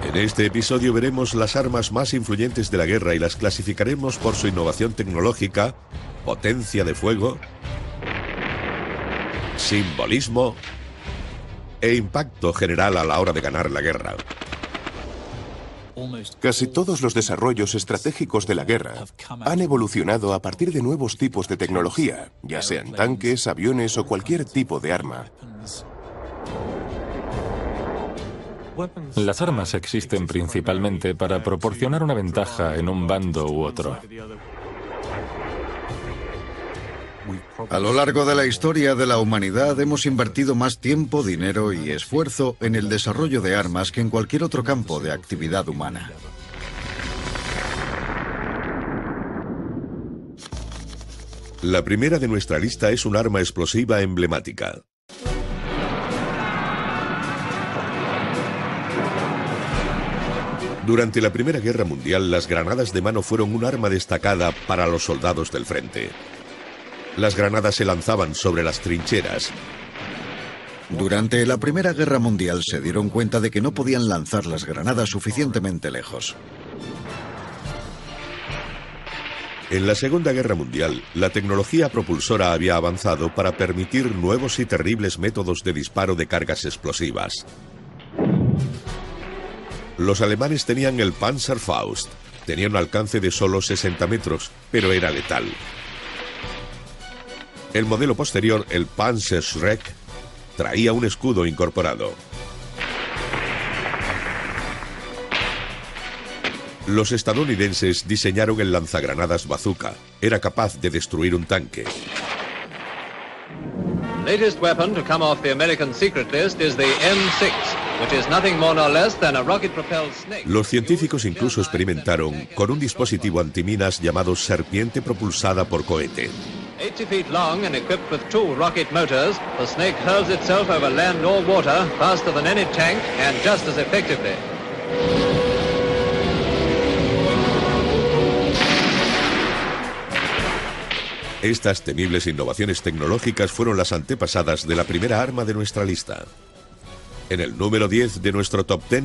En este episodio veremos las armas más influyentes de la guerra y las clasificaremos por su innovación tecnológica, potencia de fuego, simbolismo e impacto general a la hora de ganar la guerra. Casi todos los desarrollos estratégicos de la guerra han evolucionado a partir de nuevos tipos de tecnología, ya sean tanques, aviones o cualquier tipo de arma. Las armas existen principalmente para proporcionar una ventaja en un bando u otro. A lo largo de la historia de la humanidad hemos invertido más tiempo, dinero y esfuerzo en el desarrollo de armas que en cualquier otro campo de actividad humana. La primera de nuestra lista es un arma explosiva emblemática. Durante la Primera Guerra Mundial, las granadas de mano fueron un arma destacada para los soldados del frente. Las granadas se lanzaban sobre las trincheras. Durante la Primera Guerra Mundial se dieron cuenta de que no podían lanzar las granadas suficientemente lejos. En la Segunda Guerra Mundial, la tecnología propulsora había avanzado para permitir nuevos y terribles métodos de disparo de cargas explosivas. Los alemanes tenían el Panzerfaust. Tenía un alcance de solo 60 metros, pero era letal. El modelo posterior, el Panzerschreck, traía un escudo incorporado. Los estadounidenses diseñaron el lanzagranadas bazooka. Era capaz de destruir un tanque. Latest weapon to come off the American secret list is the M6, which is nothing more nor less than a rocket-propelled snake. Los científicos incluso experimentaron con un dispositivo antiminas llamado serpiente propulsada por cohete. 80 feet long and equipped with 2 rocket motors, the snake hurls itself over land or water faster than any tank and just as effectively. Estas temibles innovaciones tecnológicas fueron las antepasadas de la primera arma de nuestra lista. En el número 10 de nuestro top 10,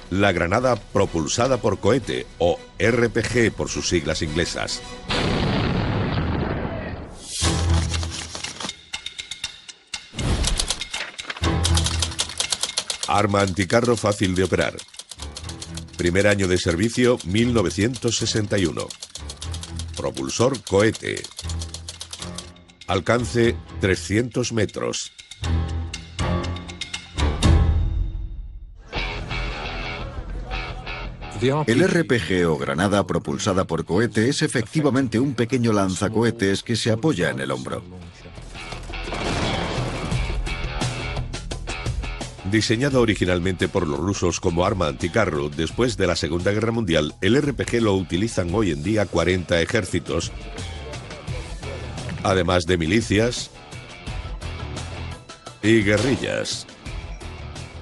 la granada propulsada por cohete, o RPG por sus siglas inglesas. Arma anticarro fácil de operar. Primer año de servicio, 1961. Propulsor cohete. Alcance 300 metros. El RPG o granada propulsada por cohete es efectivamente un pequeño lanzacohetes que se apoya en el hombro. Diseñado originalmente por los rusos como arma anticarro, después de la Segunda Guerra Mundial, el RPG lo utilizan hoy en día 40 ejércitos, además de milicias y guerrillas.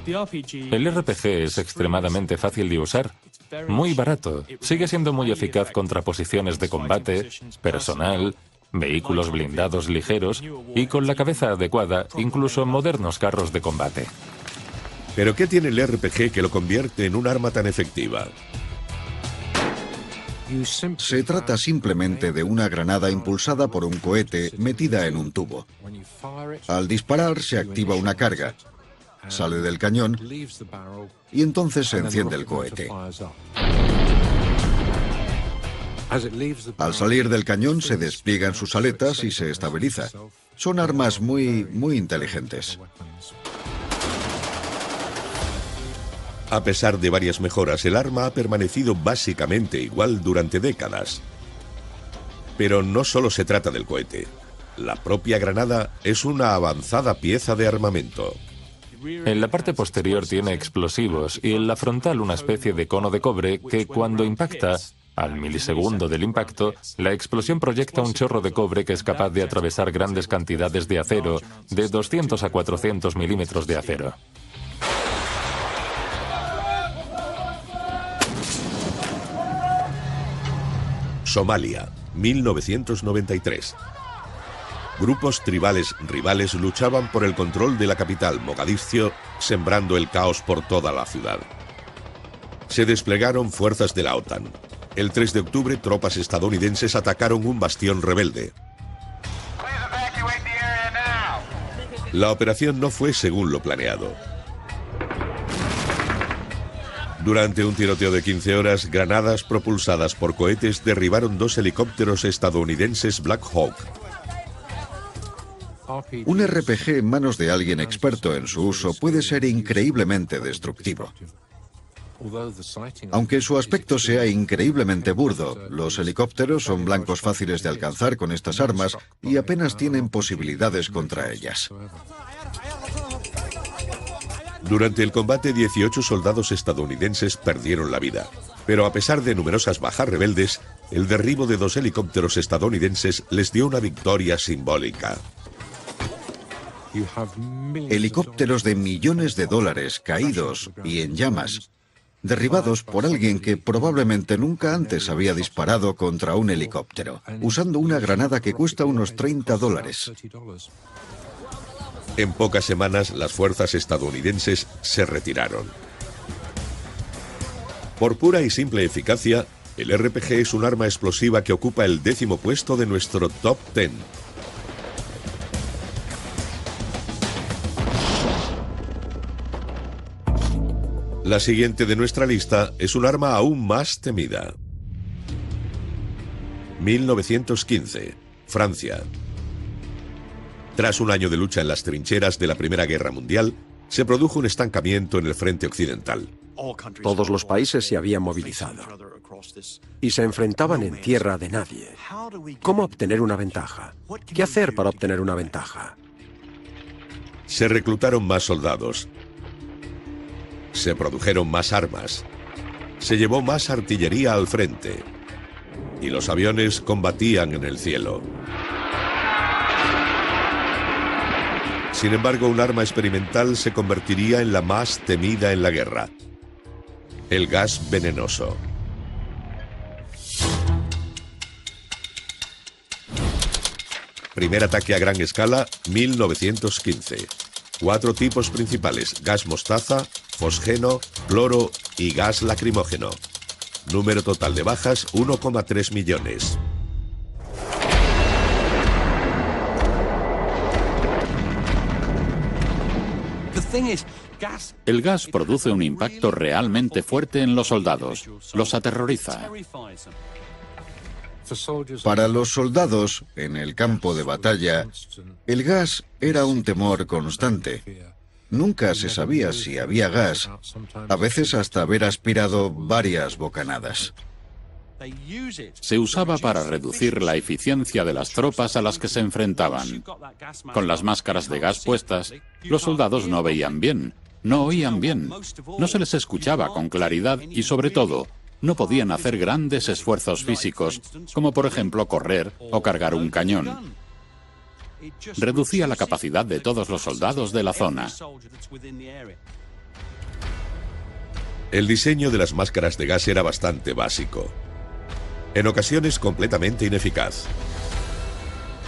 El RPG es extremadamente fácil de usar, muy barato, sigue siendo muy eficaz contra posiciones de combate, personal, vehículos blindados ligeros y con la cabeza adecuada, incluso modernos carros de combate. ¿Pero qué tiene el RPG que lo convierte en un arma tan efectiva? Se trata simplemente de una granada impulsada por un cohete metida en un tubo. Al disparar se activa una carga, sale del cañón y entonces se enciende el cohete. Al salir del cañón se despliegan sus aletas y se estabiliza. Son armas muy inteligentes. A pesar de varias mejoras, el arma ha permanecido básicamente igual durante décadas. Pero no solo se trata del cohete. La propia granada es una avanzada pieza de armamento. En la parte posterior tiene explosivos y en la frontal una especie de cono de cobre que cuando impacta, al milisegundo del impacto, la explosión proyecta un chorro de cobre que es capaz de atravesar grandes cantidades de acero, de 200 a 400 milímetros de acero. Somalia, 1993. Grupos tribales rivales luchaban por el control de la capital, Mogadiscio, sembrando el caos por toda la ciudad. Se desplegaron fuerzas de la OTAN. El 3 de octubre, tropas estadounidenses atacaron un bastión rebelde. La operación no fue según lo planeado. Durante un tiroteo de 15 horas, granadas propulsadas por cohetes derribaron 2 helicópteros estadounidenses Black Hawk. Un RPG en manos de alguien experto en su uso puede ser increíblemente destructivo. Aunque su aspecto sea increíblemente burdo, los helicópteros son blancos fáciles de alcanzar con estas armas y apenas tienen posibilidades contra ellas. Durante el combate, 18 soldados estadounidenses perdieron la vida. Pero a pesar de numerosas bajas rebeldes, el derribo de 2 helicópteros estadounidenses les dio una victoria simbólica. Helicópteros de millones de dólares caídos y en llamas, derribados por alguien que probablemente nunca antes había disparado contra un helicóptero, usando una granada que cuesta unos $30. En pocas semanas, las fuerzas estadounidenses se retiraron. Por pura y simple eficacia, el RPG es un arma explosiva que ocupa el 10º puesto de nuestro Top 10. La siguiente de nuestra lista es un arma aún más temida. 1915, Francia. Tras un año de lucha en las trincheras de la Primera Guerra Mundial, se produjo un estancamiento en el frente occidental. Todos los países se habían movilizado y se enfrentaban en tierra de nadie. ¿Cómo obtener una ventaja? ¿Qué hacer para obtener una ventaja? Se reclutaron más soldados. Se produjeron más armas. Se llevó más artillería al frente. Y los aviones combatían en el cielo. Sin embargo, un arma experimental se convertiría en la más temida en la guerra: el gas venenoso. Primer ataque a gran escala, 1915. 4 tipos principales: gas mostaza, fosgeno, cloro y gas lacrimógeno. Número total de bajas, 1,3 millones. El gas produce un impacto realmente fuerte en los soldados. Los aterroriza. Para los soldados, en el campo de batalla, el gas era un temor constante. Nunca se sabía si había gas, a veces hasta haber aspirado varias bocanadas. Se usaba para reducir la eficiencia de las tropas a las que se enfrentaban. Con las máscaras de gas puestas, los soldados no veían bien, no oían bien, no se les escuchaba con claridad y, sobre todo, no podían hacer grandes esfuerzos físicos, como por ejemplo correr o cargar un cañón. Reducía la capacidad de todos los soldados de la zona. El diseño de las máscaras de gas era bastante básico. En ocasiones completamente ineficaz.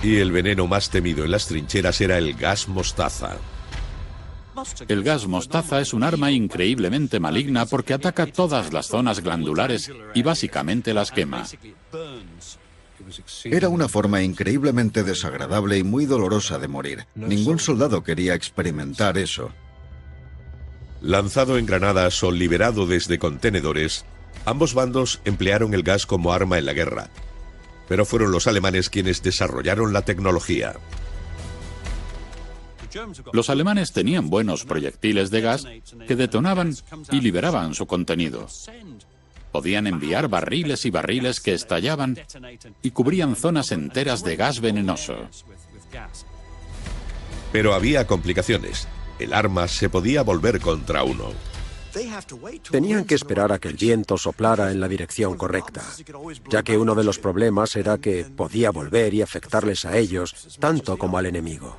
Y el veneno más temido en las trincheras era el gas mostaza. El gas mostaza es un arma increíblemente maligna porque ataca todas las zonas glandulares y básicamente las quema. Era una forma increíblemente desagradable y muy dolorosa de morir. Ningún soldado quería experimentar eso. Lanzado en granadas o liberado desde contenedores, ambos bandos emplearon el gas como arma en la guerra. Pero fueron los alemanes quienes desarrollaron la tecnología. Los alemanes tenían buenos proyectiles de gas que detonaban y liberaban su contenido. Podían enviar barriles y barriles que estallaban y cubrían zonas enteras de gas venenoso. Pero había complicaciones. El arma se podía volver contra uno. Tenían que esperar a que el viento soplara en la dirección correcta, ya que uno de los problemas era que podía volver y afectarles a ellos, tanto como al enemigo.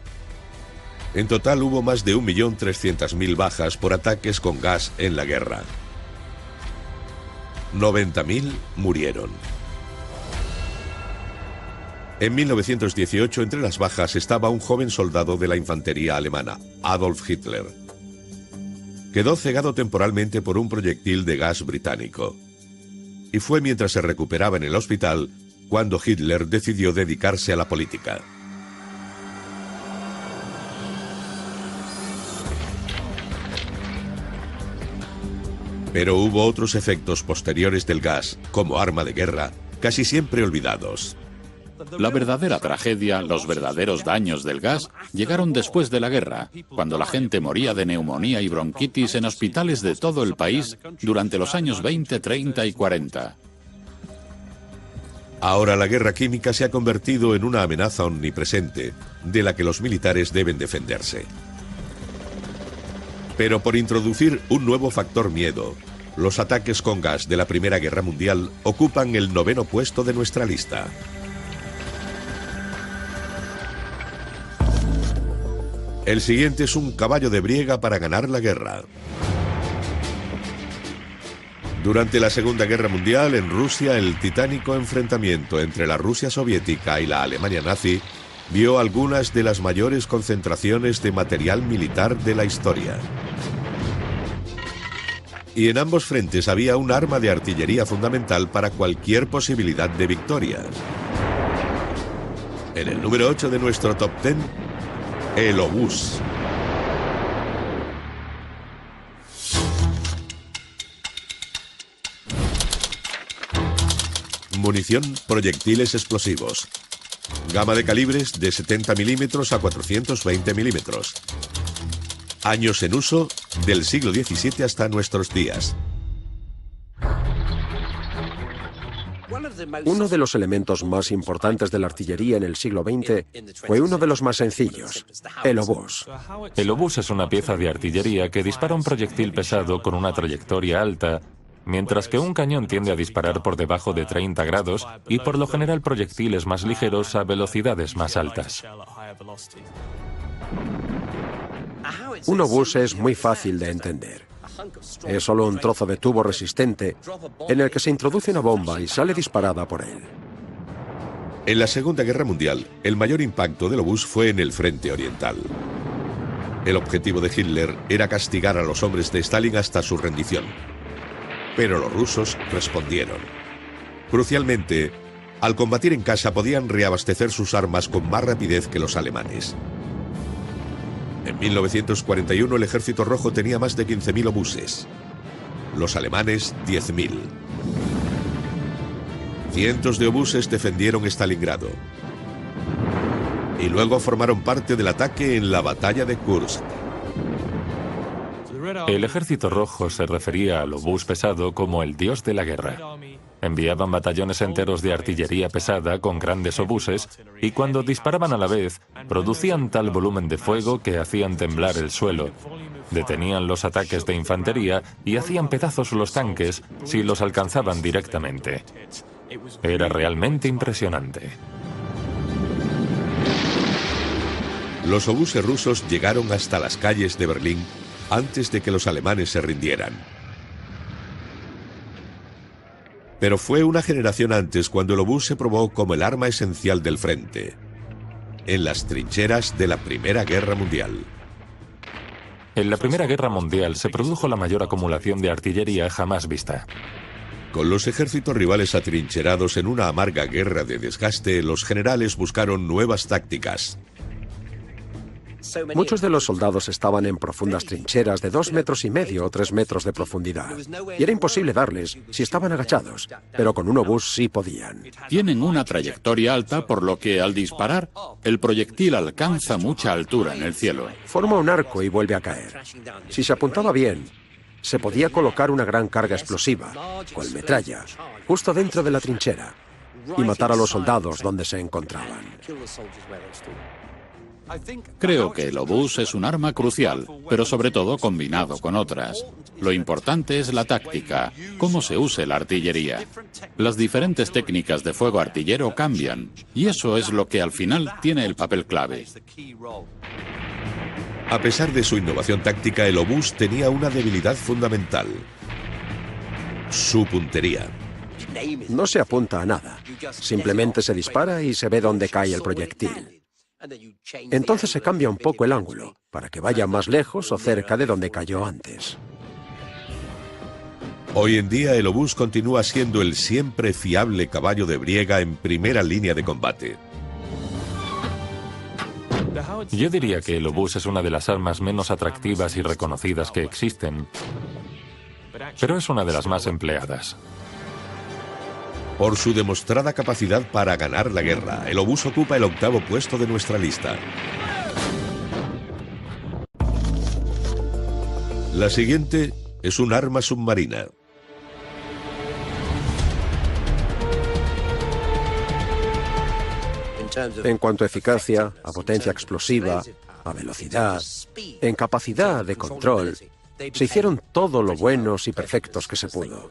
En total hubo más de 1.300.000 bajas por ataques con gas en la guerra. 90.000 murieron. En 1918, entre las bajas estaba un joven soldado de la infantería alemana, Adolf Hitler. quedó cegado temporalmente por un proyectil de gas británico. Y fue mientras se recuperaba en el hospital cuando Hitler decidió dedicarse a la política. Pero hubo otros efectos posteriores del gas, como arma de guerra, casi siempre olvidados. La verdadera tragedia, los verdaderos daños del gas, llegaron después de la guerra, cuando la gente moría de neumonía y bronquitis en hospitales de todo el país durante los años 20, 30 y 40. Ahora la guerra química se ha convertido en una amenaza omnipresente, de la que los militares deben defenderse. Pero por introducir un nuevo factor miedo, los ataques con gas de la Primera Guerra Mundial ocupan el 9º puesto de nuestra lista. El siguiente es un caballo de briega para ganar la guerra. Durante la Segunda Guerra Mundial, en Rusia, el titánico enfrentamiento entre la Rusia soviética y la Alemania nazi vio algunas de las mayores concentraciones de material militar de la historia. Y en ambos frentes había un arma de artillería fundamental para cualquier posibilidad de victoria. En el número 8 de nuestro top 10, el obús. Munición, proyectiles explosivos. Gama de calibres de 70 milímetros a 420 milímetros. Años en uso del siglo XVII hasta nuestros días. Uno de los elementos más importantes de la artillería en el siglo XX fue uno de los más sencillos, el obús. El obús es una pieza de artillería que dispara un proyectil pesado con una trayectoria alta, mientras que un cañón tiende a disparar por debajo de 30 grados y por lo general proyectiles más ligeros a velocidades más altas. Un obús es muy fácil de entender. Es solo un trozo de tubo resistente en el que se introduce una bomba y sale disparada por él. En la Segunda Guerra Mundial, el mayor impacto del obús fue en el frente oriental. El objetivo de Hitler era castigar a los hombres de Stalin hasta su rendición. Pero los rusos respondieron. Crucialmente, al combatir en casa podían reabastecer sus armas con más rapidez que los alemanes. En 1941 el Ejército Rojo tenía más de 15.000 obuses. Los alemanes, 10.000. Cientos de obuses defendieron Stalingrado. Y luego formaron parte del ataque en la batalla de Kursk. El Ejército Rojo se refería al obús pesado como el dios de la guerra. Enviaban batallones enteros de artillería pesada con grandes obuses y cuando disparaban a la vez, producían tal volumen de fuego que hacían temblar el suelo. Detenían los ataques de infantería y hacían pedazos los tanques si los alcanzaban directamente. Era realmente impresionante. Los obuses rusos llegaron hasta las calles de Berlín antes de que los alemanes se rindieran. Pero fue una generación antes cuando el obús se probó como el arma esencial del frente, en las trincheras de la Primera Guerra Mundial. En la Primera Guerra Mundial se produjo la mayor acumulación de artillería jamás vista. Con los ejércitos rivales atrincherados en una amarga guerra de desgaste, los generales buscaron nuevas tácticas. Muchos de los soldados estaban en profundas trincheras de 2,5 metros o 3 metros de profundidad. Y era imposible darles si estaban agachados, pero con un obús sí podían. Tienen una trayectoria alta, por lo que al disparar, el proyectil alcanza mucha altura en el cielo. Forma un arco y vuelve a caer. Si se apuntaba bien, se podía colocar una gran carga explosiva, cual metralla, justo dentro de la trinchera, y matar a los soldados donde se encontraban. Creo que el obús es un arma crucial, pero sobre todo combinado con otras. Lo importante es la táctica, cómo se use la artillería. Las diferentes técnicas de fuego artillero cambian, y eso es lo que al final tiene el papel clave. A pesar de su innovación táctica, el obús tenía una debilidad fundamental: su puntería. No se apunta a nada, simplemente se dispara y se ve dónde cae el proyectil. Entonces se cambia un poco el ángulo, para que vaya más lejos o cerca de donde cayó antes. Hoy en día el obús continúa siendo el siempre fiable caballo de briega en primera línea de combate. Yo diría que el obús es una de las armas menos atractivas y reconocidas que existen, pero es una de las más empleadas. Por su demostrada capacidad para ganar la guerra, el obús ocupa el 8º puesto de nuestra lista. La siguiente es un arma submarina. En cuanto a eficacia, a potencia explosiva, a velocidad, en capacidad de control, se hicieron todo lo buenos y perfectos que se pudo.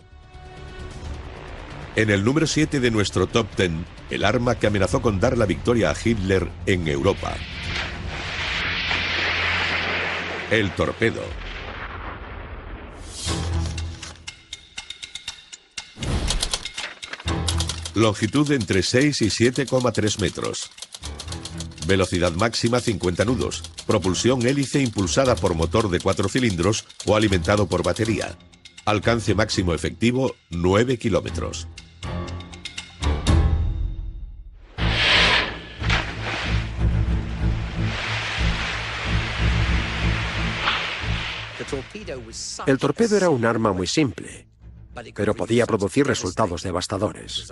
En el número 7 de nuestro top 10, el arma que amenazó con dar la victoria a Hitler en Europa. El torpedo. Longitud entre 6 y 7,3 metros. Velocidad máxima 50 nudos. Propulsión hélice impulsada por motor de 4 cilindros o alimentado por batería. Alcance máximo efectivo 9 kilómetros. El torpedo era un arma muy simple, pero podía producir resultados devastadores.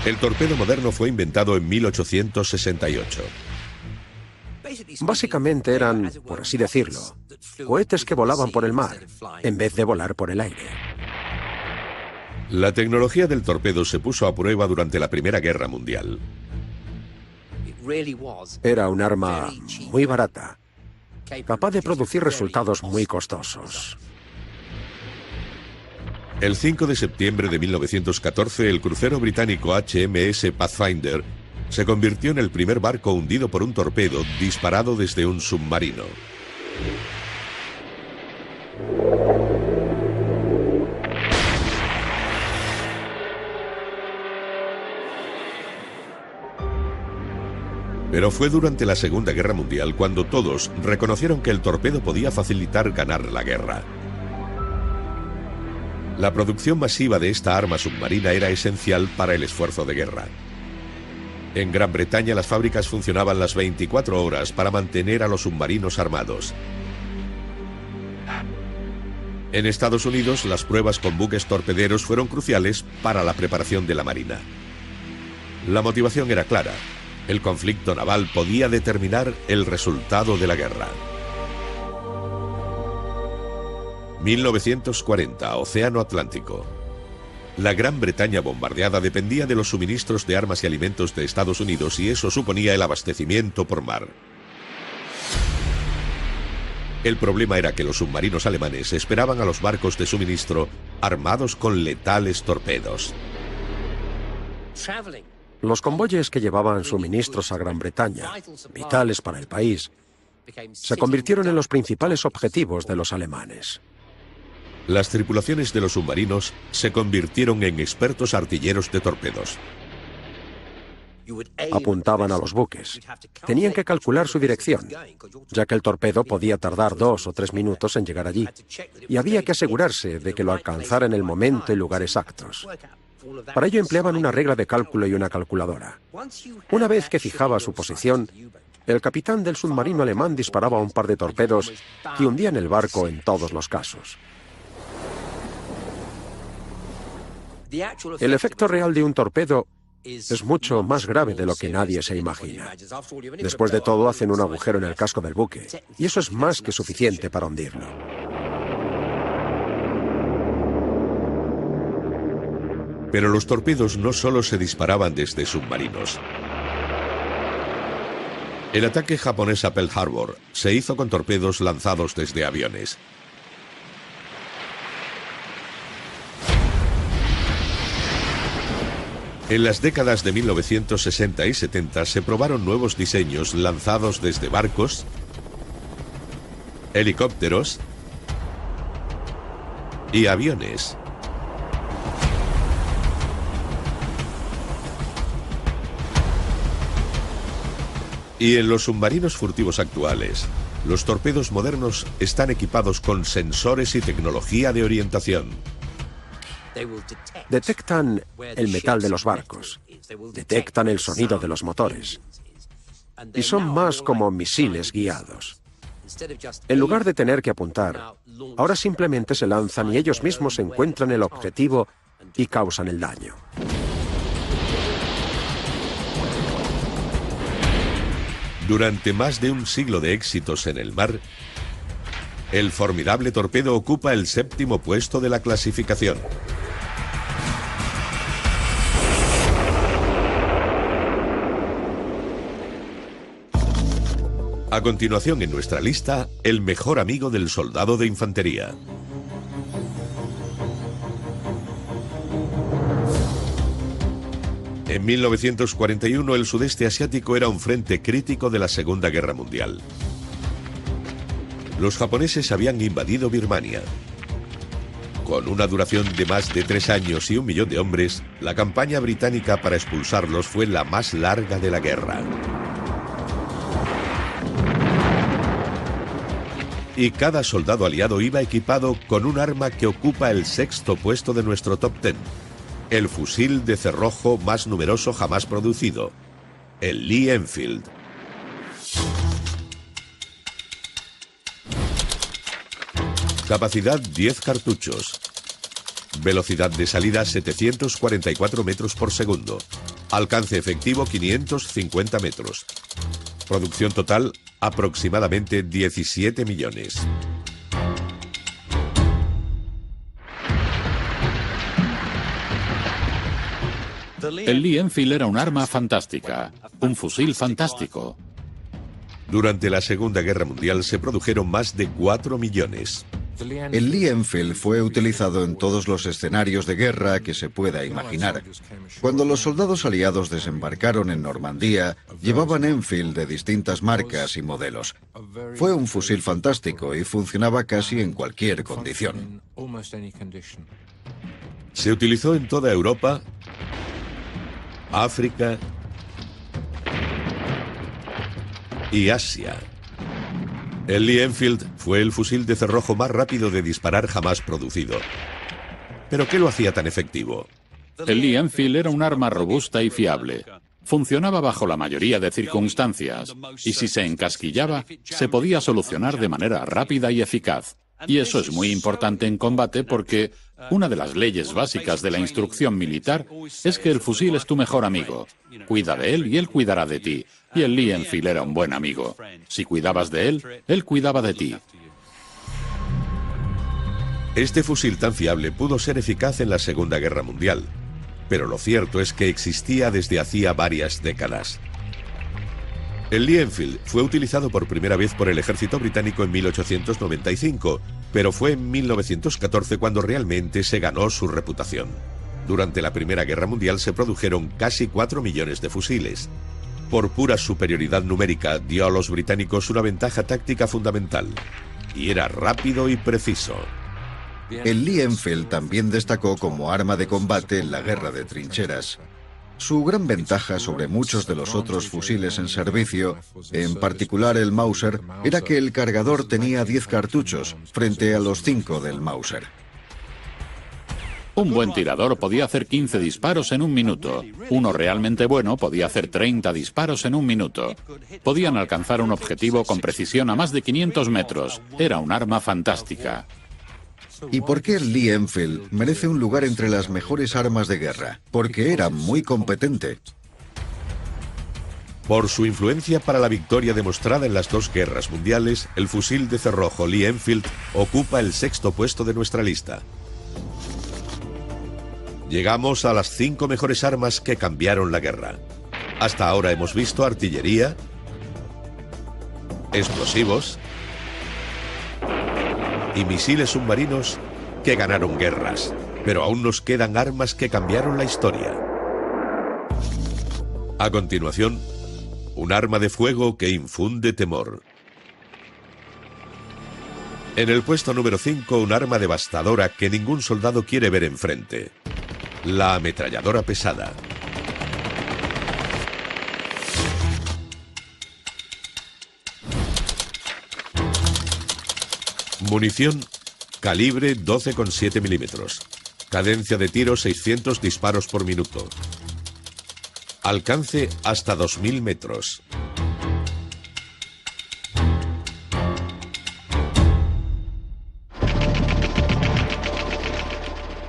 El torpedo moderno fue inventado en 1868. Básicamente eran, por así decirlo, cohetes que volaban por el mar, en vez de volar por el aire. La tecnología del torpedo se puso a prueba durante la Primera Guerra Mundial. Era un arma muy barata, capaz de producir resultados muy costosos. El 5 de septiembre de 1914, el crucero británico HMS Pathfinder se convirtió en el primer barco hundido por un torpedo disparado desde un submarino. Pero fue durante la Segunda Guerra Mundial cuando todos reconocieron que el torpedo podía facilitar ganar la guerra. La producción masiva de esta arma submarina era esencial para el esfuerzo de guerra. En Gran Bretaña las fábricas funcionaban las 24 horas para mantener a los submarinos armados. En Estados Unidos, las pruebas con buques torpederos fueron cruciales para la preparación de la Marina. La motivación era clara. El conflicto naval podía determinar el resultado de la guerra. 1940, Océano Atlántico. La Gran Bretaña bombardeada dependía de los suministros de armas y alimentos de Estados Unidos y eso suponía el abastecimiento por mar. El problema era que los submarinos alemanes esperaban a los barcos de suministro armados con letales torpedos. Los convoyes que llevaban suministros a Gran Bretaña, vitales para el país, se convirtieron en los principales objetivos de los alemanes. Las tripulaciones de los submarinos se convirtieron en expertos artilleros de torpedos. Apuntaban a los buques. Tenían que calcular su dirección, ya que el torpedo podía tardar 2 o 3 minutos en llegar allí, y había que asegurarse de que lo alcanzara en el momento y lugar exactos. Para ello empleaban una regla de cálculo y una calculadora. Una vez que fijaba su posición, el capitán del submarino alemán disparaba un par de torpedos que hundían el barco en todos los casos. El efecto real de un torpedo es mucho más grave de lo que nadie se imagina. Después de todo, hacen un agujero en el casco del buque, y eso es más que suficiente para hundirlo. Pero los torpedos no solo se disparaban desde submarinos. El ataque japonés a Pearl Harbor se hizo con torpedos lanzados desde aviones. En las décadas de 1960 y 70 se probaron nuevos diseños lanzados desde barcos, helicópteros y aviones. Y en los submarinos furtivos actuales, Los torpedos modernos están equipados con sensores y tecnología de orientación. Detectan el metal de los barcos, detectan el sonido de los motores, y son más como misiles guiados. En lugar de tener que apuntar, ahora simplemente se lanzan y ellos mismos encuentran el objetivo y causan el daño. Durante más de un siglo de éxitos en el mar, el formidable torpedo ocupa el 7º puesto de la clasificación. A continuación en nuestra lista, el mejor amigo del soldado de infantería. En 1941 el sudeste asiático era un frente crítico de la Segunda Guerra Mundial. Los japoneses habían invadido Birmania. Con una duración de más de 3 años y 1 millón de hombres, la campaña británica para expulsarlos fue la más larga de la guerra. Y cada soldado aliado iba equipado con un arma que ocupa el 6º puesto de nuestro top 10. El fusil de cerrojo más numeroso jamás producido, el Lee Enfield. Capacidad 10 cartuchos. Velocidad de salida 744 metros por segundo. Alcance efectivo 550 metros. Producción total aproximadamente 17 millones. El Lee Enfield era un arma fantástica, un fusil fantástico. Durante la Segunda Guerra Mundial se produjeron más de 4 millones. El Lee Enfield fue utilizado en todos los escenarios de guerra que se pueda imaginar. Cuando los soldados aliados desembarcaron en Normandía, llevaban Enfield de distintas marcas y modelos. Fue un fusil fantástico y funcionaba casi en cualquier condición. Se utilizó en toda Europa, África y Asia. El Lee Enfield fue el fusil de cerrojo más rápido de disparar jamás producido. ¿Pero qué lo hacía tan efectivo? El Lee Enfield era un arma robusta y fiable. Funcionaba bajo la mayoría de circunstancias, y si se encasquillaba, se podía solucionar de manera rápida y eficaz. Y eso es muy importante en combate porque una de las leyes básicas de la instrucción militar es que el fusil es tu mejor amigo. Cuida de él y él cuidará de ti. Y el Lee Enfield era un buen amigo. Si cuidabas de él, él cuidaba de ti. Este fusil tan fiable pudo ser eficaz en la Segunda Guerra Mundial, pero lo cierto es que existía desde hacía varias décadas. El Lee Enfield fue utilizado por primera vez por el ejército británico en 1895, pero fue en 1914 cuando realmente se ganó su reputación. Durante la Primera Guerra Mundial se produjeron casi 4 millones de fusiles. Por pura superioridad numérica dio a los británicos una ventaja táctica fundamental, y era rápido y preciso. El Lee Enfield también destacó como arma de combate en la guerra de trincheras. Su gran ventaja sobre muchos de los otros fusiles en servicio, en particular el Mauser, era que el cargador tenía 10 cartuchos frente a los 5 del Mauser. Un buen tirador podía hacer 15 disparos en un minuto. Uno realmente bueno podía hacer 30 disparos en un minuto. Podían alcanzar un objetivo con precisión a más de 500 metros. Era un arma fantástica. ¿Y por qué el Lee Enfield merece un lugar entre las mejores armas de guerra? Porque era muy competente. Por su influencia para la victoria demostrada en las 2 guerras mundiales, el fusil de cerrojo Lee Enfield ocupa el 6º puesto de nuestra lista. Llegamos a las 5 mejores armas que cambiaron la guerra. Hasta ahora hemos visto artillería, explosivos y misiles submarinos que ganaron guerras, pero aún nos quedan armas que cambiaron la historia. A continuación, un arma de fuego que infunde temor. En el puesto número 5, un arma devastadora que ningún soldado quiere ver enfrente. La ametralladora pesada. Munición calibre 12,7 milímetros. Cadencia de tiro 600 disparos por minuto. Alcance hasta 2000 metros.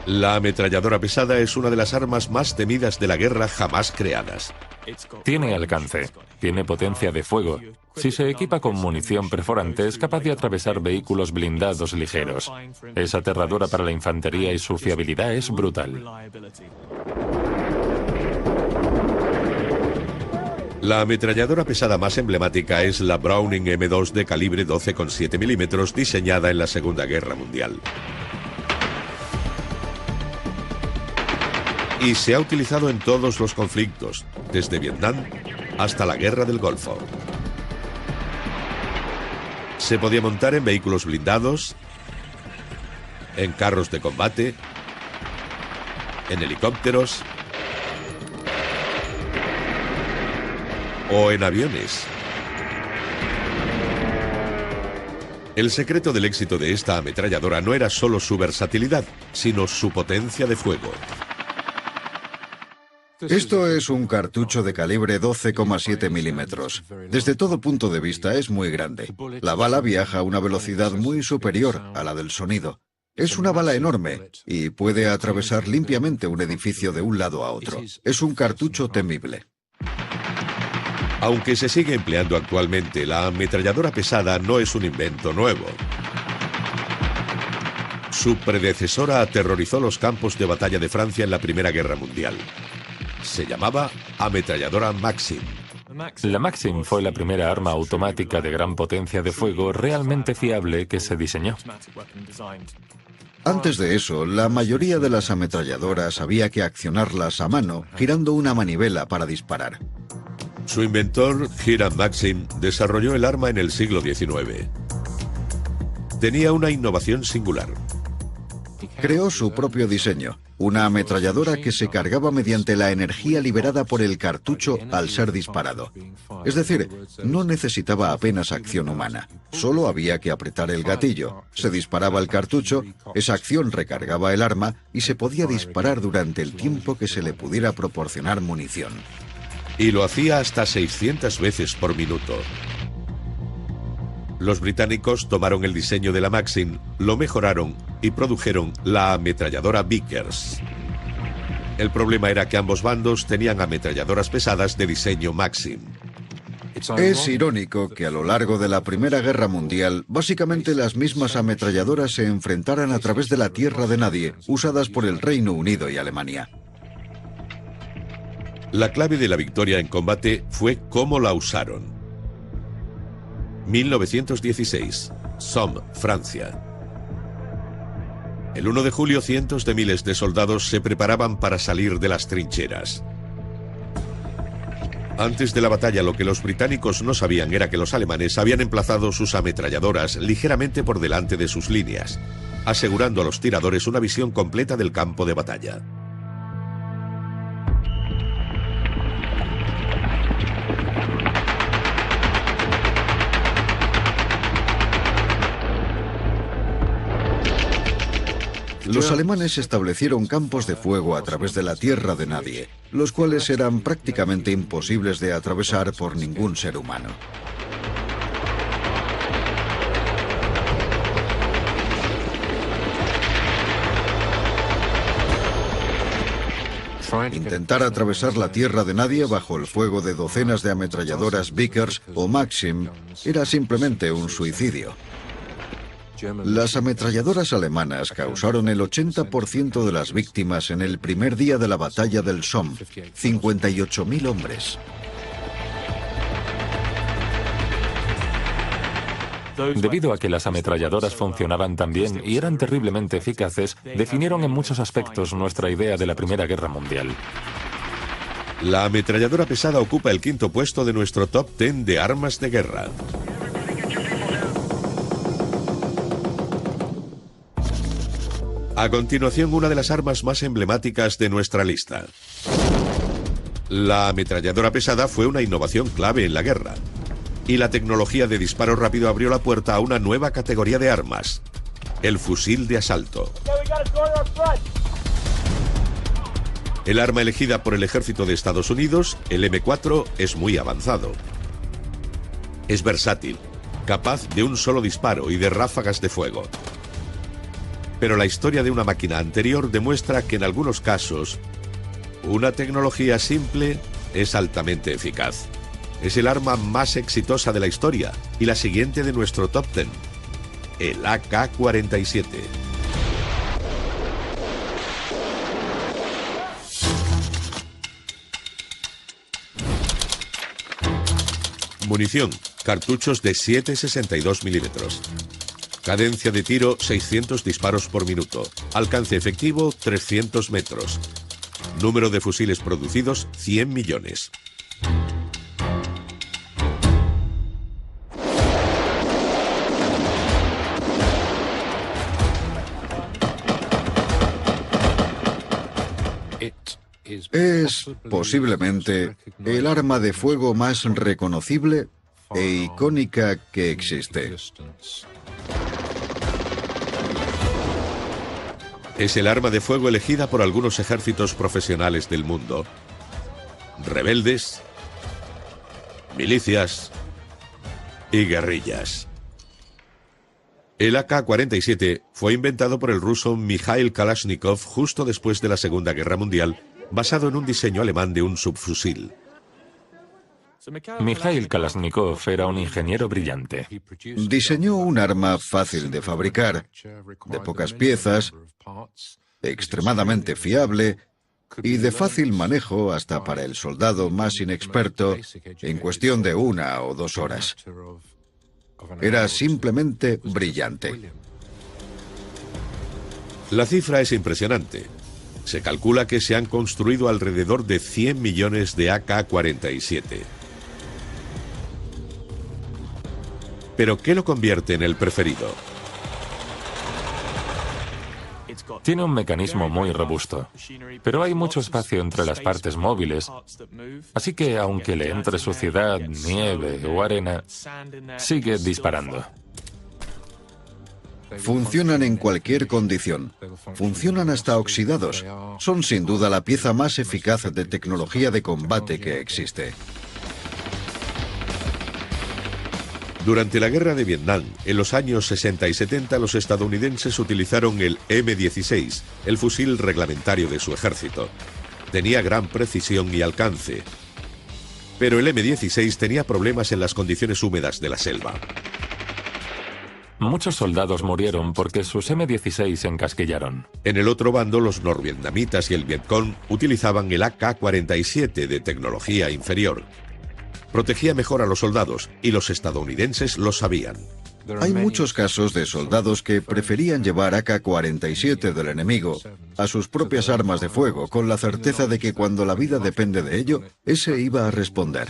La ametralladora pesada es una de las armas más temidas de la guerra jamás creadas. Tiene alcance, tiene potencia de fuego. Si se equipa con munición perforante, es capaz de atravesar vehículos blindados ligeros. Es aterradora para la infantería y su fiabilidad es brutal. La ametralladora pesada más emblemática es la Browning M2 de calibre 12,7 milímetros diseñada en la Segunda Guerra Mundial. Y se ha utilizado en todos los conflictos, desde Vietnam hasta la Guerra del Golfo. Se podía montar en vehículos blindados, en carros de combate, en helicópteros o en aviones. El secreto del éxito de esta ametralladora no era solo su versatilidad, sino su potencia de fuego. Esto es un cartucho de calibre 12,7 milímetros. Desde todo punto de vista es muy grande. La bala viaja a una velocidad muy superior a la del sonido. Es una bala enorme y puede atravesar limpiamente un edificio de un lado a otro. Es un cartucho temible. Aunque se sigue empleando actualmente, la ametralladora pesada no es un invento nuevo. Su predecesora aterrorizó los campos de batalla de Francia en la Primera Guerra Mundial. Se llamaba ametralladora Maxim. La Maxim fue la primera arma automática de gran potencia de fuego realmente fiable que se diseñó. Antes de eso, la mayoría de las ametralladoras había que accionarlas a mano, girando una manivela para disparar. Su inventor, Hiram Maxim, desarrolló el arma en el siglo XIX. Tenía una innovación singular. Creó su propio diseño, una ametralladora que se cargaba mediante la energía liberada por el cartucho al ser disparado. Es decir, no necesitaba apenas acción humana. Solo había que apretar el gatillo. Se disparaba el cartucho, esa acción recargaba el arma y se podía disparar durante el tiempo que se le pudiera proporcionar munición. Y lo hacía hasta 600 veces por minuto. Los británicos tomaron el diseño de la Maxim, lo mejoraron y produjeron la ametralladora Vickers. El problema era que ambos bandos tenían ametralladoras pesadas de diseño Maxim. Es irónico que a lo largo de la Primera Guerra Mundial, básicamente las mismas ametralladoras se enfrentaran a través de la tierra de nadie, usadas por el Reino Unido y Alemania. La clave de la victoria en combate fue cómo la usaron. 1916, Somme, Francia. El 1 de julio, cientos de miles de soldados se preparaban para salir de las trincheras. Antes de la batalla, lo que los británicos no sabían era que los alemanes habían emplazado sus ametralladoras ligeramente por delante de sus líneas, asegurando a los tiradores una visión completa del campo de batalla. Los alemanes establecieron campos de fuego a través de la tierra de nadie, los cuales eran prácticamente imposibles de atravesar por ningún ser humano. Intentar atravesar la tierra de nadie bajo el fuego de docenas de ametralladoras Vickers o Maxim era simplemente un suicidio. Las ametralladoras alemanas causaron el 80% de las víctimas en el primer día de la batalla del Somme, 58.000 hombres. Debido a que las ametralladoras funcionaban tan bien y eran terriblemente eficaces, definieron en muchos aspectos nuestra idea de la Primera Guerra Mundial. La ametralladora pesada ocupa el 5º puesto de nuestro top 10 de armas de guerra. A continuación, una de las armas más emblemáticas de nuestra lista. La ametralladora pesada fue una innovación clave en la guerra. Y la tecnología de disparo rápido abrió la puerta a una nueva categoría de armas, el fusil de asalto. El arma elegida por el ejército de Estados Unidos, el M4, es muy avanzado. Es versátil, capaz de un solo disparo y de ráfagas de fuego. Pero la historia de una máquina anterior demuestra que en algunos casos, una tecnología simple es altamente eficaz. Es el arma más exitosa de la historia y la siguiente de nuestro Top 10, el AK-47. Munición, cartuchos de 7,62 milímetros. Cadencia de tiro, 600 disparos por minuto. Alcance efectivo, 300 metros. Número de fusiles producidos, 100 millones. Es posiblemente el arma de fuego más reconocible e icónica que existe. Es el arma de fuego elegida por algunos ejércitos profesionales del mundo. Rebeldes, milicias y guerrillas. El AK-47 fue inventado por el ruso Mikhail Kalashnikov justo después de la Segunda Guerra Mundial, basado en un diseño alemán de un subfusil. Mikhail Kalashnikov era un ingeniero brillante. Diseñó un arma fácil de fabricar, de pocas piezas, extremadamente fiable y de fácil manejo hasta para el soldado más inexperto en cuestión de 1 o 2 horas. Era simplemente brillante. La cifra es impresionante. Se calcula que se han construido alrededor de 100 millones de AK-47. ¿Pero qué lo convierte en el preferido? Tiene un mecanismo muy robusto, pero hay mucho espacio entre las partes móviles, así que aunque le entre suciedad, nieve o arena, sigue disparando. Funcionan en cualquier condición. Funcionan hasta oxidados. Son sin duda la pieza más eficaz de tecnología de combate que existe. Durante la guerra de Vietnam, en los años 60 y 70, los estadounidenses utilizaron el M16, el fusil reglamentario de su ejército. Tenía gran precisión y alcance. Pero el M16 tenía problemas en las condiciones húmedas de la selva. Muchos soldados murieron porque sus M16 se encasquillaron. En el otro bando, los norvietnamitas y el Vietcong utilizaban el AK-47 de tecnología inferior. Protegía mejor a los soldados y los estadounidenses lo sabían. Hay muchos casos de soldados que preferían llevar AK-47 del enemigo a sus propias armas de fuego, con la certeza de que cuando la vida depende de ello, ese iba a responder.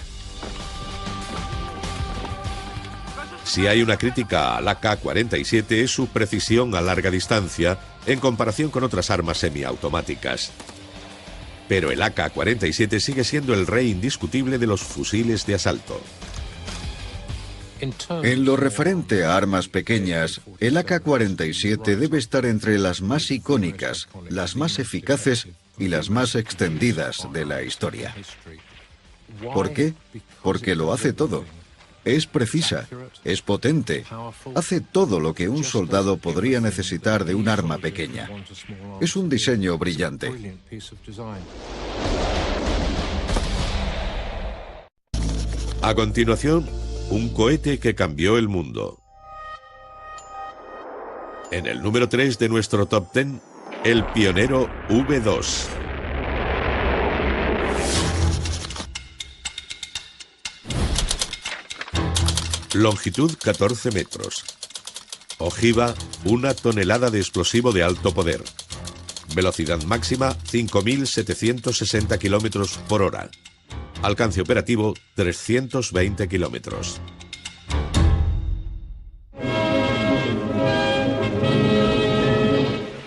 Si hay una crítica al AK-47 es su precisión a larga distancia en comparación con otras armas semiautomáticas. Pero el AK-47 sigue siendo el rey indiscutible de los fusiles de asalto. En lo referente a armas pequeñas, el AK-47 debe estar entre las más icónicas, las más eficaces y las más extendidas de la historia. ¿Por qué? Porque lo hace todo. Es precisa, es potente, hace todo lo que un soldado podría necesitar de un arma pequeña. Es un diseño brillante. A continuación, un cohete que cambió el mundo. En el número 3 de nuestro Top 10, el Pionero V2. Longitud 14 metros. Ojiva, 1 tonelada de explosivo de alto poder. Velocidad máxima, 5.760 kilómetros por hora. Alcance operativo, 320 kilómetros.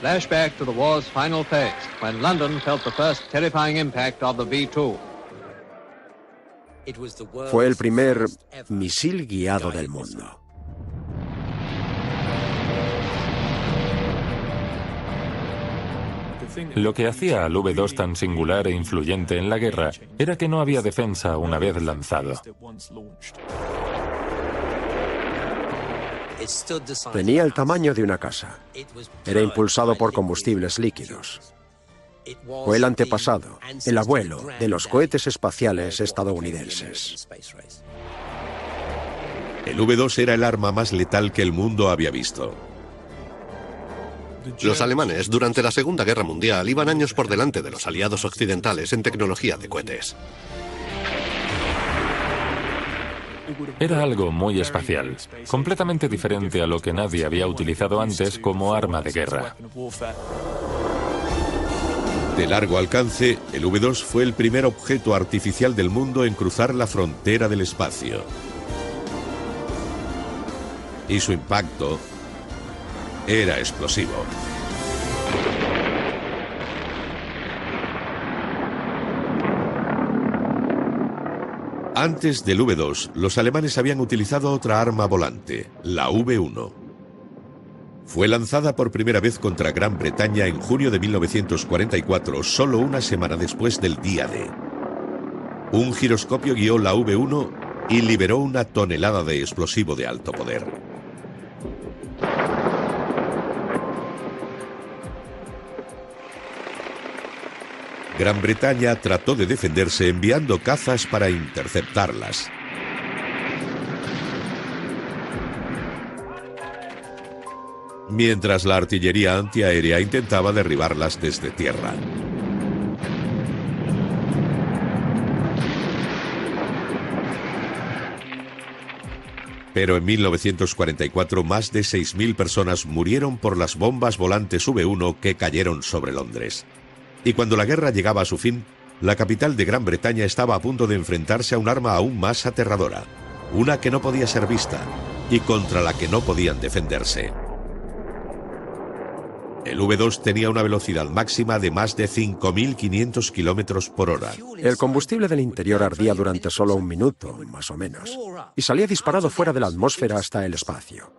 Flashback to the war's final phase, when London felt the first terrifying impact of the V2. Fue el primer misil guiado del mundo. Lo que hacía al V2 tan singular e influyente en la guerra era que no había defensa una vez lanzado. Tenía el tamaño de una casa. Era impulsado por combustibles líquidos. Fue el antepasado, el abuelo de los cohetes espaciales estadounidenses. El V2 era el arma más letal que el mundo había visto. Los alemanes, durante la Segunda Guerra Mundial, iban años por delante de los aliados occidentales en tecnología de cohetes. Era algo muy espacial, completamente diferente a lo que nadie había utilizado antes como arma de guerra. De largo alcance, el V2 fue el primer objeto artificial del mundo en cruzar la frontera del espacio. Y su impacto era explosivo. Antes del V2, los alemanes habían utilizado otra arma volante, la V1. Fue lanzada por primera vez contra Gran Bretaña en junio de 1944, solo una semana después del día D. Un giroscopio guió la V1 y liberó una tonelada de explosivo de alto poder. Gran Bretaña trató de defenderse enviando cazas para interceptarlas. Mientras la artillería antiaérea intentaba derribarlas desde tierra. Pero en 1944 más de 6.000 personas murieron por las bombas volantes V1 que cayeron sobre Londres. Y cuando la guerra llegaba a su fin, la capital de Gran Bretaña estaba a punto de enfrentarse a un arma aún más aterradora, una que no podía ser vista y contra la que no podían defenderse. El V2 tenía una velocidad máxima de más de 5.500 kilómetros por hora. El combustible del interior ardía durante solo un minuto, más o menos, y salía disparado fuera de la atmósfera hasta el espacio.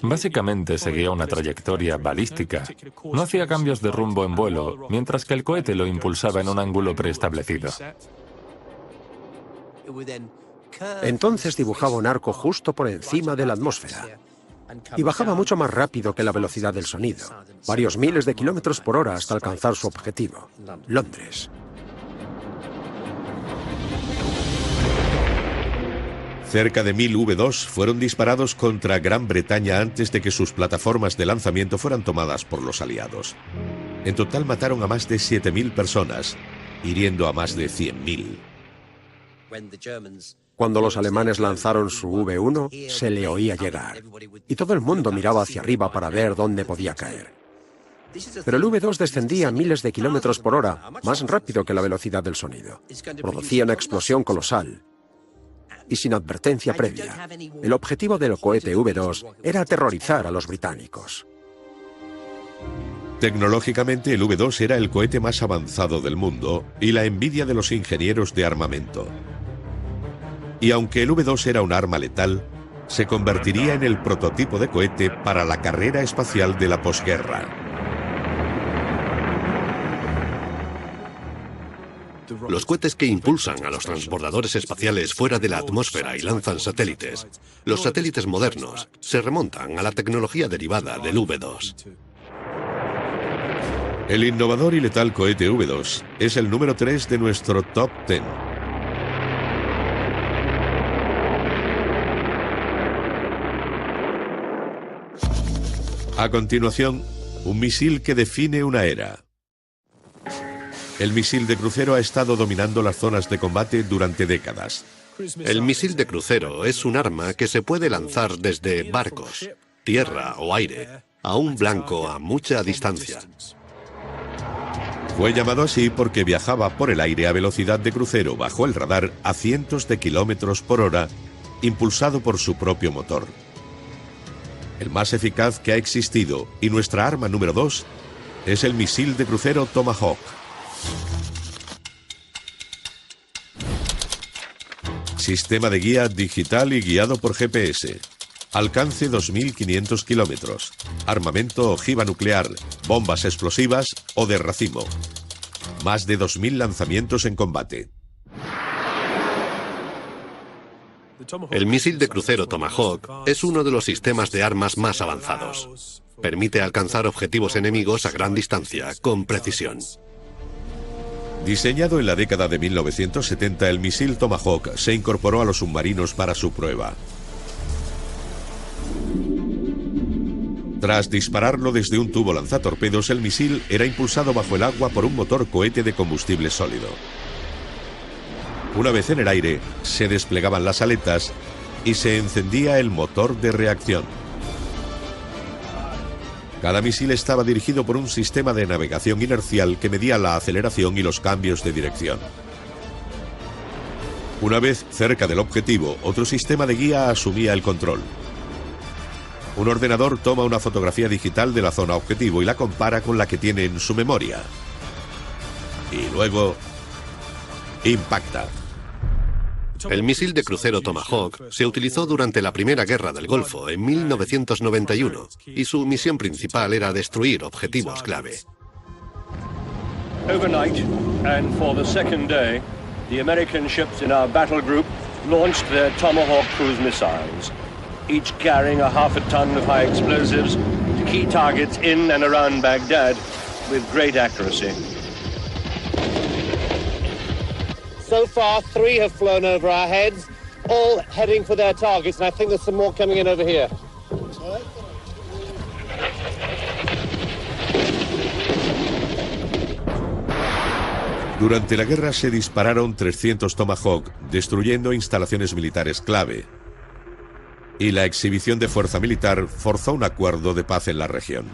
Básicamente seguía una trayectoria balística. No hacía cambios de rumbo en vuelo, mientras que el cohete lo impulsaba en un ángulo preestablecido. Entonces dibujaba un arco justo por encima de la atmósfera y bajaba mucho más rápido que la velocidad del sonido, varios miles de kilómetros por hora hasta alcanzar su objetivo, Londres. Cerca de 1000 V2 fueron disparados contra Gran Bretaña antes de que sus plataformas de lanzamiento fueran tomadas por los aliados. En total mataron a más de 7000 personas, hiriendo a más de 100.000. Cuando los alemanes lanzaron su V1, se le oía llegar, y todo el mundo miraba hacia arriba para ver dónde podía caer. Pero el V2 descendía a miles de kilómetros por hora, más rápido que la velocidad del sonido. Producía una explosión colosal. Y sin advertencia previa, el objetivo del cohete V2 era aterrorizar a los británicos. Tecnológicamente, el V2 era el cohete más avanzado del mundo y la envidia de los ingenieros de armamento. Y aunque el V2 era un arma letal, se convertiría en el prototipo de cohete para la carrera espacial de la posguerra. Los cohetes que impulsan a los transbordadores espaciales fuera de la atmósfera y lanzan satélites. Los satélites modernos se remontan a la tecnología derivada del V2. El innovador y letal cohete V2 es el número 3 de nuestro Top 10. A continuación, un misil que define una era. El misil de crucero ha estado dominando las zonas de combate durante décadas. El misil de crucero es un arma que se puede lanzar desde barcos, tierra o aire, a un blanco a mucha distancia. Fue llamado así porque viajaba por el aire a velocidad de crucero bajo el radar a cientos de kilómetros por hora, impulsado por su propio motor. El más eficaz que ha existido y nuestra arma número 2 es el misil de crucero Tomahawk. Sistema de guía digital y guiado por GPS. Alcance 2.500 kilómetros. Armamento ojiva nuclear, bombas explosivas o de racimo. Más de 2.000 lanzamientos en combate. El misil de crucero Tomahawk es uno de los sistemas de armas más avanzados. Permite alcanzar objetivos enemigos a gran distancia, con precisión. Diseñado en la década de 1970, el misil Tomahawk se incorporó a los submarinos para su prueba. Tras dispararlo desde un tubo lanzatorpedos, el misil era impulsado bajo el agua por un motor cohete de combustible sólido. Una vez en el aire, se desplegaban las aletas y se encendía el motor de reacción. Cada misil estaba dirigido por un sistema de navegación inercial que medía la aceleración y los cambios de dirección. Una vez cerca del objetivo, otro sistema de guía asumía el control. Un ordenador toma una fotografía digital de la zona objetivo y la compara con la que tiene en su memoria. Y luego impacta. El misil de crucero Tomahawk se utilizó durante la Primera Guerra del Golfo en 1991 y su misión principal era destruir objetivos clave. Overnight, and for the second day, the American ships in our battle group launched their Tomahawk cruise missiles, each carrying a half a ton of high explosives to key targets in and around Baghdad with great accuracy. So far, 3 have flown over our heads, all heading for their targets, and I think there's some more coming in over here. Durante la guerra se dispararon 300 Tomahawk, destruyendo instalaciones militares clave. Y la exhibición de fuerza militar forzó un acuerdo de paz en la región.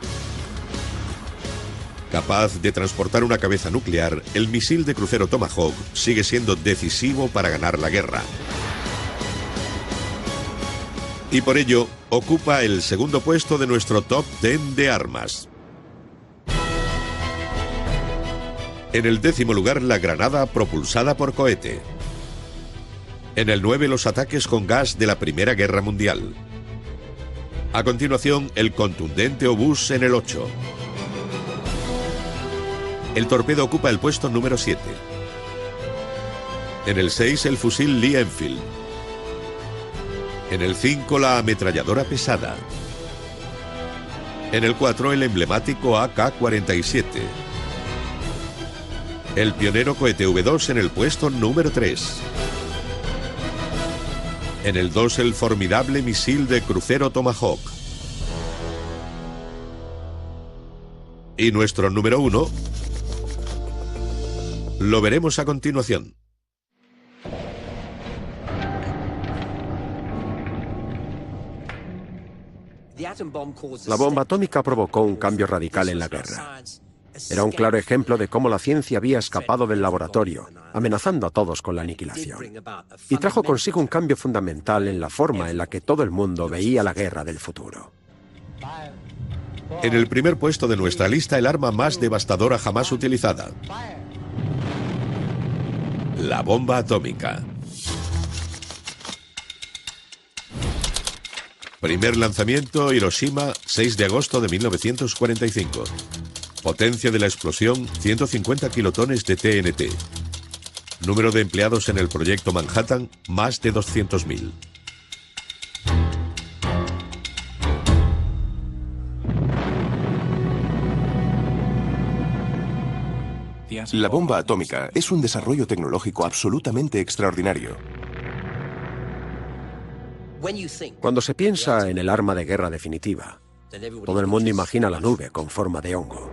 Capaz de transportar una cabeza nuclear, el misil de crucero Tomahawk sigue siendo decisivo para ganar la guerra. Y por ello, ocupa el segundo puesto de nuestro top 10 de armas. En el 10º lugar, la granada propulsada por cohete. En el 9, los ataques con gas de la Primera Guerra Mundial. A continuación, el contundente obús en el 8. El torpedo ocupa el puesto número 7. En el 6, el fusil Lee Enfield. En el 5, la ametralladora pesada. En el 4, el emblemático AK-47. El pionero cohete V2 en el puesto número 3. En el 2, el formidable misil de crucero Tomahawk. Y nuestro número 1 lo veremos a continuación. La bomba atómica provocó un cambio radical en la guerra. Era un claro ejemplo de cómo la ciencia había escapado del laboratorio, amenazando a todos con la aniquilación. Y trajo consigo un cambio fundamental en la forma en la que todo el mundo veía la guerra del futuro. En el primer puesto de nuestra lista, el arma más devastadora jamás utilizada. La bomba atómica. Primer lanzamiento, Hiroshima, 6 de agosto de 1945. Potencia de la explosión, 150 kilotones de TNT. Número de empleados en el proyecto Manhattan, más de 200.000. La bomba atómica es un desarrollo tecnológico absolutamente extraordinario. Cuando se piensa en el arma de guerra definitiva, todo el mundo imagina la nube con forma de hongo.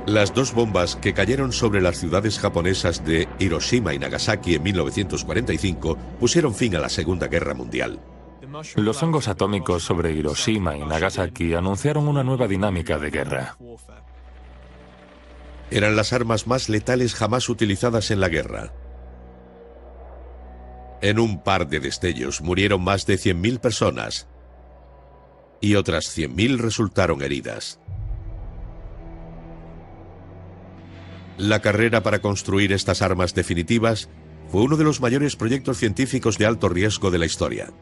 Las dos bombas que cayeron sobre las ciudades japonesas de Hiroshima y Nagasaki en 1945 pusieron fin a la Segunda Guerra Mundial. Los hongos atómicos sobre Hiroshima y Nagasaki anunciaron una nueva dinámica de guerra. Eran las armas más letales jamás utilizadas en la guerra. En un par de destellos murieron más de 100.000 personas y otras 100.000 resultaron heridas. La carrera para construir estas armas definitivas Fue uno de los mayores proyectos científicos de alto riesgo de la historia.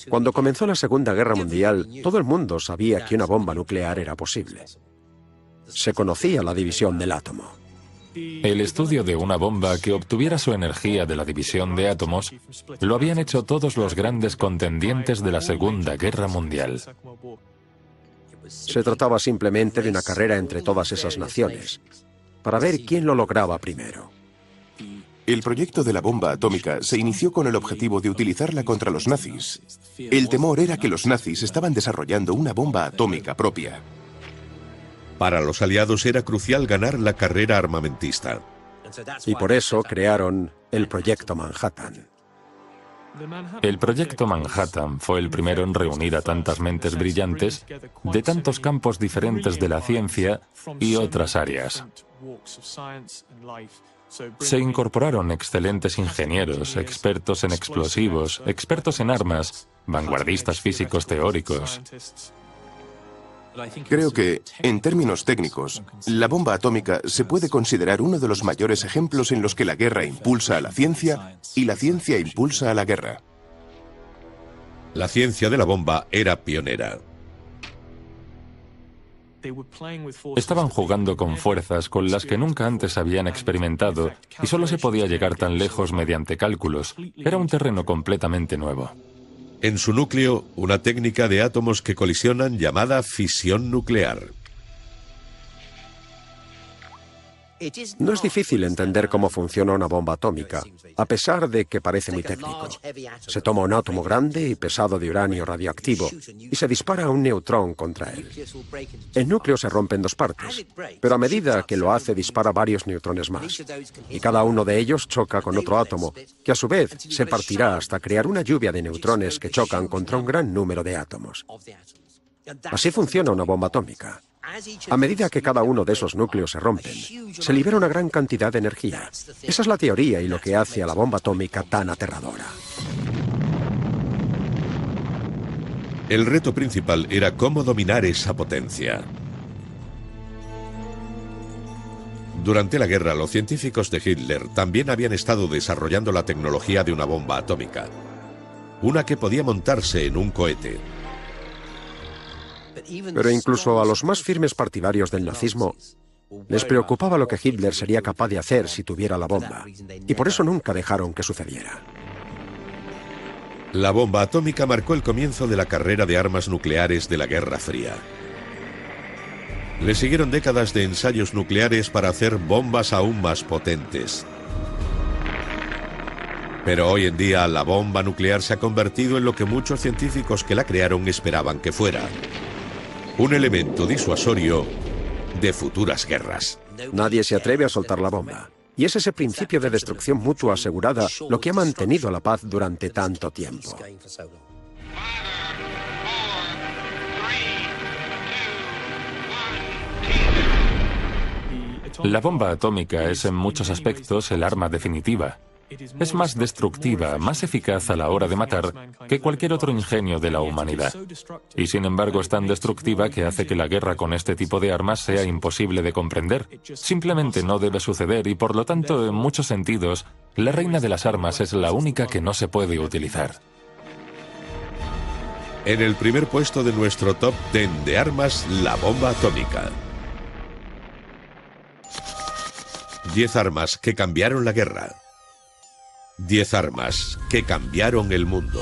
Cuando comenzó la Segunda Guerra Mundial, todo el mundo sabía que una bomba nuclear era posible. Se conocía la división del átomo. El estudio de una bomba que obtuviera su energía de la división de átomos lo habían hecho todos los grandes contendientes de la Segunda Guerra Mundial. Se trataba simplemente de una carrera entre todas esas naciones, para ver quién lo lograba primero. El proyecto de la bomba atómica se inició con el objetivo de utilizarla contra los nazis. El temor era que los nazis estaban desarrollando una bomba atómica propia. Para los aliados era crucial ganar la carrera armamentista. Y por eso crearon el Proyecto Manhattan. El Proyecto Manhattan fue el primero en reunir a tantas mentes brillantes de tantos campos diferentes de la ciencia y otras áreas. Se incorporaron excelentes ingenieros, expertos en explosivos, expertos en armas, vanguardistas físicos teóricos. Creo que, en términos técnicos, la bomba atómica se puede considerar uno de los mayores ejemplos en los que la guerra impulsa a la ciencia y la ciencia impulsa a la guerra. La ciencia de la bomba era pionera. Estaban jugando con fuerzas con las que nunca antes habían experimentado y solo se podía llegar tan lejos mediante cálculos. Era un terreno completamente nuevo. En su núcleo, una técnica de átomos que colisionan llamada fisión nuclear. No es difícil entender cómo funciona una bomba atómica, a pesar de que parece muy técnico. Se toma un átomo grande y pesado de uranio radioactivo y se dispara un neutrón contra él. El núcleo se rompe en dos partes, pero a medida que lo hace dispara varios neutrones más. Y cada uno de ellos choca con otro átomo, que a su vez se partirá hasta crear una lluvia de neutrones que chocan contra un gran número de átomos. Así funciona una bomba atómica. A medida que cada uno de esos núcleos se rompen, se libera una gran cantidad de energía. Esa es la teoría y lo que hace a la bomba atómica tan aterradora. El reto principal era cómo dominar esa potencia. Durante la guerra, los científicos de Hitler también habían estado desarrollando la tecnología de una bomba atómica, una que podía montarse en un cohete. Pero incluso a los más firmes partidarios del nazismo les preocupaba lo que Hitler sería capaz de hacer si tuviera la bomba, y por eso nunca dejaron que sucediera. La bomba atómica marcó el comienzo de la carrera de armas nucleares de la Guerra Fría. Le siguieron décadas de ensayos nucleares para hacer bombas aún más potentes. Pero hoy en día la bomba nuclear se ha convertido en lo que muchos científicos que la crearon esperaban que fuera: un elemento disuasorio de futuras guerras. Nadie se atreve a soltar la bomba. Y es ese principio de destrucción mutua asegurada lo que ha mantenido la paz durante tanto tiempo. La bomba atómica es en muchos aspectos el arma definitiva. Es más destructiva, más eficaz a la hora de matar que cualquier otro ingenio de la humanidad. Y sin embargo es tan destructiva que hace que la guerra con este tipo de armas sea imposible de comprender. Simplemente no debe suceder y por lo tanto, en muchos sentidos, la reina de las armas es la única que no se puede utilizar. En el primer puesto de nuestro top 10 de armas, la bomba atómica. 10 armas que cambiaron la guerra. 10 armas que cambiaron el mundo.